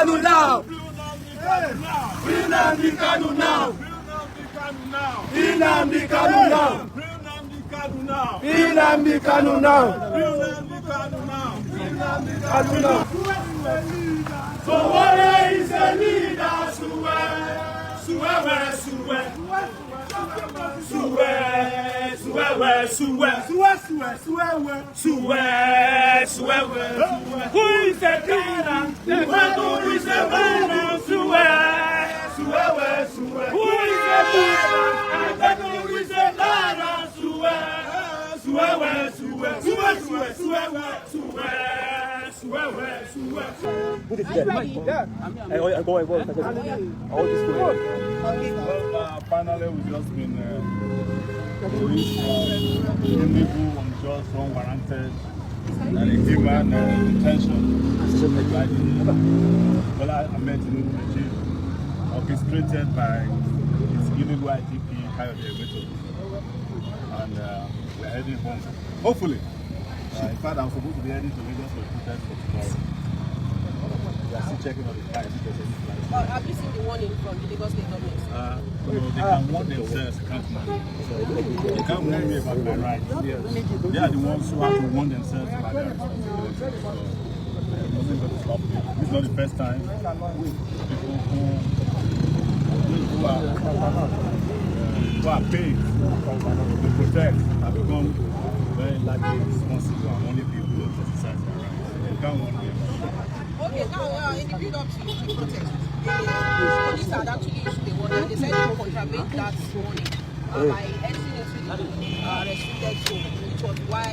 KANU now! Free Nnamdi KANU now! Free Nnamdi KANU now! Free Nnamdi KANU now! Sowore is a leader, Sowore. Who is the tyrant? Who is the tyrant? Sowore. Who is the tyrant? Who is the tyrant? Put it there. Go. Finally, we've just been released illegal, unjust, unwarranted, and inhuman detention by the Bola Ahmed Tinubu regime, orchestrated by its illegal IGP, and we're heading home. Hopefully. In fact, I'm supposed to be heading to Lagos for protest for tomorrow. We are still checking on the flight. Have you seen the warning from the Lagos State government? They can warn themselves, can't they? They can't warn me about my rights. They are the ones who have to warn themselves about their responsibilities. So, nothing going to stop me. This is not the first time people who are paid to protect have become very likely responsible and only people who exercise their rights. They can't warn me. Okay, now in the build up to the protest, the police had actually issued a warning. They said they will contravene that warning by entering into the restricted zone, which was why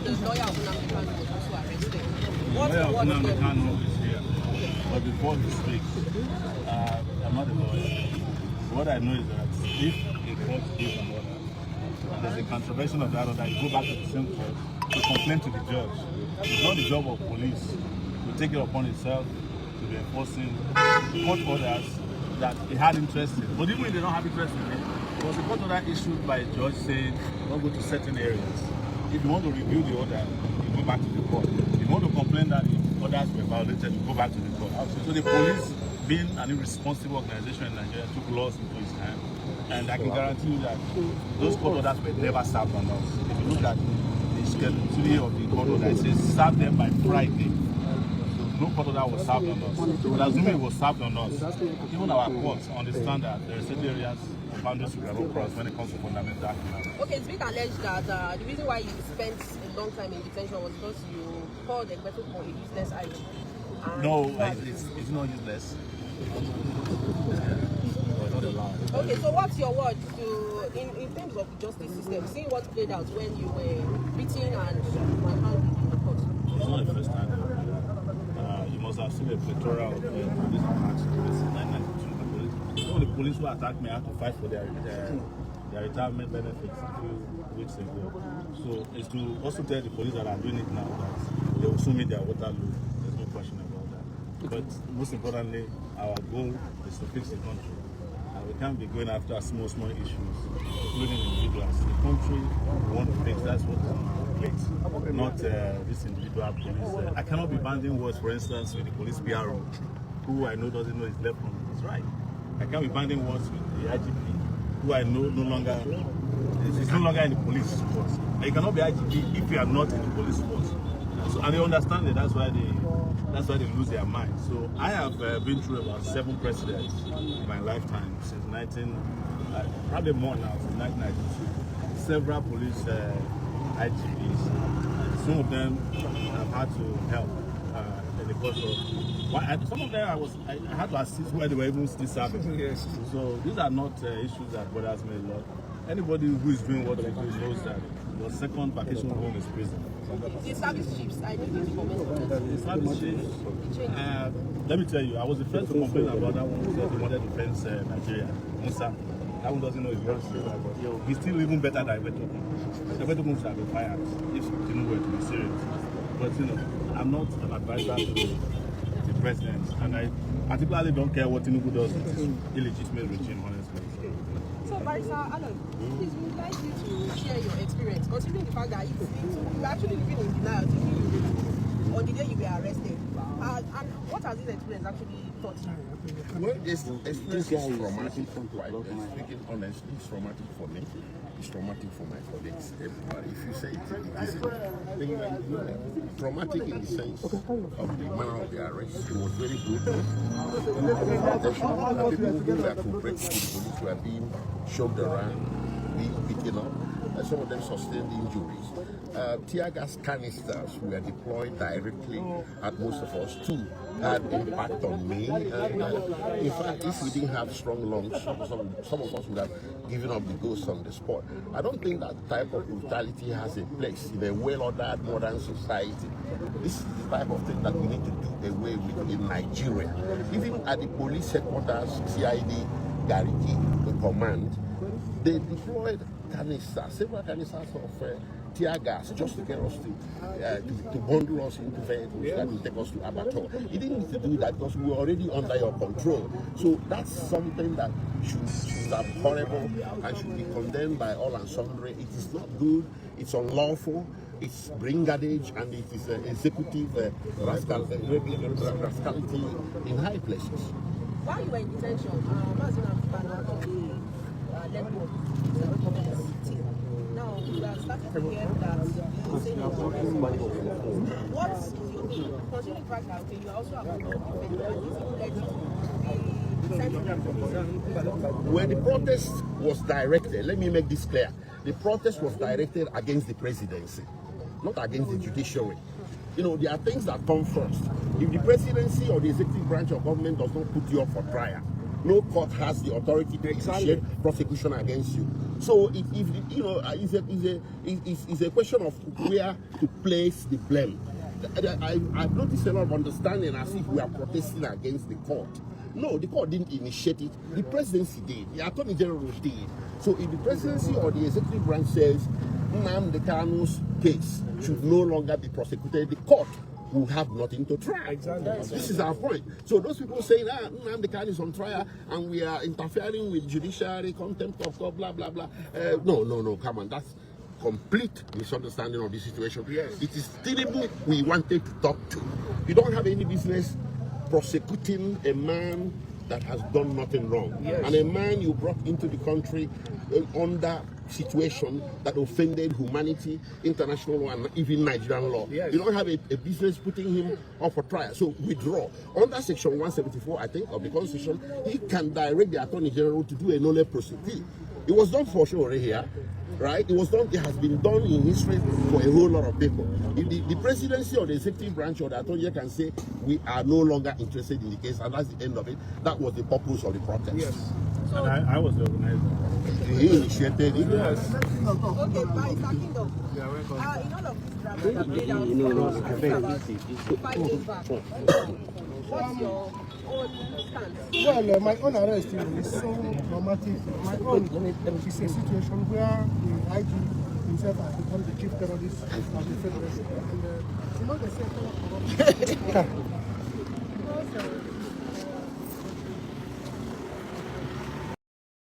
the lawyer of Nnamdi Kanu was also arrested. What's the word Nnamdi Kanu is here. But before he speaks, I'm not a lawyer. What I know is that if a court gives an order, and there's a contravention of that order, you go back to the same court to complain to the judge. It's not the job of police to take it upon itself to be enforcing court orders that it had interest in. But even if they don't have interest in it, there was a court order issued by a judge saying don't go to certain areas. If you want to review the order, you go back to the court. If you want to complain that the orders were violated, you go back to the court. So the police, being an irresponsible organization in Nigeria, took laws into its hand. And I can guarantee you that those court orders were never served on us. If you look at the schedule of the court order, it says serve them by Friday. No court order was served on us. But assuming it was served on us, even our courts understand that there are certain areas of boundaries we cannot cross when it comes to fundamental actions. Okay, it's been alleged that the reason why you spent a long time in detention was because you called the Egbeto for a useless item. No, it's not useless. Okay, so what's your word to in terms of the justice system, seeing what played out when you were beaten and handled in the court? It's not the first time. You must have seen a plethora of police attacks since 1992. Some of the police who attacked me had to fight for their retirement benefits a few weeks ago. So it's to also tell the police that are doing it now that they will soon meet their Waterloo. There's no question about that. But most importantly, our goal is to fix the country. We can't be going after small issues, including individuals. The country we want to fix, that's what is on our plate, not this individual police. I cannot be banding words, for instance, with the police PRO, who I know doesn't know his left from his right. I can't be banding words with the IGP, who I know is no longer in the police force. And you cannot be IGP if you are not in the police force. So, and they understand it, that's why they lose their mind. So I have been through about 7 presidents in my lifetime since probably more now, since 1992. Several police IGPs. Some of them have had to help in the course of. Some of them I had to assist where they were even still serving. Yes. So these are not issues that bothers me a lot. Anybody who is doing what they do knows that your second vacation home is prison. The service chiefs, I need you to comment on that. The service chiefs, let me tell you, I was the first to complain about that one who said he wanted to fence Nigeria. Musa, that one doesn't know his words. He's still even better than Egbeto. Egbeto should have been fired if Tinubu were to be serious. But I'm not an advisor to the president, and I particularly don't care what Tinubu does with this illegitimate regime, honestly. So, Barrister Aloy, please, we would like you to share your experience, considering the fact that you were actually living in denial on the day you were arrested. And what has this experience actually taught you? Well, it's traumatic. Speaking honestly, it's traumatic for me. It's traumatic for my colleagues. Everybody. If you say it's traumatic in the sense of the manner of the arrest, it was very good. The people who were cooperating with the police were being shoved around, being beaten up. Some of them sustained injuries. Tear gas canisters were deployed directly at most of us. Two had impact on me. In fact, if we didn't have strong lungs, some of us would have given up the ghost on the spot. I don't think that type of brutality has a place in a well-ordered modern society. This is the type of thing that we need to do away with in Nigeria. Even at the police headquarters, CID, Gariki, the command, they deployed canisters, several canisters of tear gas just to get us to bundle us into vehicles that will take us to Abattoir. You didn't need to do that because we were already under your control. So that's something that should be horrible and should be condemned by all and sundry. It is not good, it's unlawful, it's brigandage, and it is executive rascality in high places. While you were in detention, now we are starting to hear that the same what is your opinion? Considering the fact that you also have a where the protest was directed, let me make this clear. The protest was directed against the presidency, not against the judiciary. You know, there are things that come first. If the presidency or the executive branch of government does not put you up for trial, no court has the authority to initiate prosecution against you. So, if you know, it's a question of where to place the blame. I've noticed a lot of understanding as if we are protesting against the court. No, the court didn't initiate it. The presidency did. The attorney general did. So, if the presidency or the executive branch says the KANU's case should no longer be prosecuted, the court will have nothing to try. Exactly. This is our point. So those people saying the KANU is on trial and we are interfering with judiciary, contempt of God, blah blah blah. No, come on, that's complete misunderstanding of the situation. Yes. It is Tinubu we wanted to talk to. You don't have any business prosecuting a man that has done nothing wrong. Yes. And a man you brought into the country under situation that offended humanity, international law, and even Nigerian law. Yes. You don't have a business putting him up for trial. So withdraw. Under Section 174, I think, of the Constitution, he can direct the Attorney General to do a nolle prosequi. It was done for Sowore here, right? It was done. It has been done in history for a whole lot of people. If the presidency or the executive branch or the Attorney General can say we are no longer interested in the case, and that's the end of it. That was the purpose of the protest. Yes. So, and I was the organizer. He initiated it. Yes. Okay, Barrister Kingdom. In all of this drama that played out about 5 days back, what's your own stance? Well, my own arrest is so dramatic. My own is a situation where the IG himself has become the chief terrorist of the Federation. And they say corruption.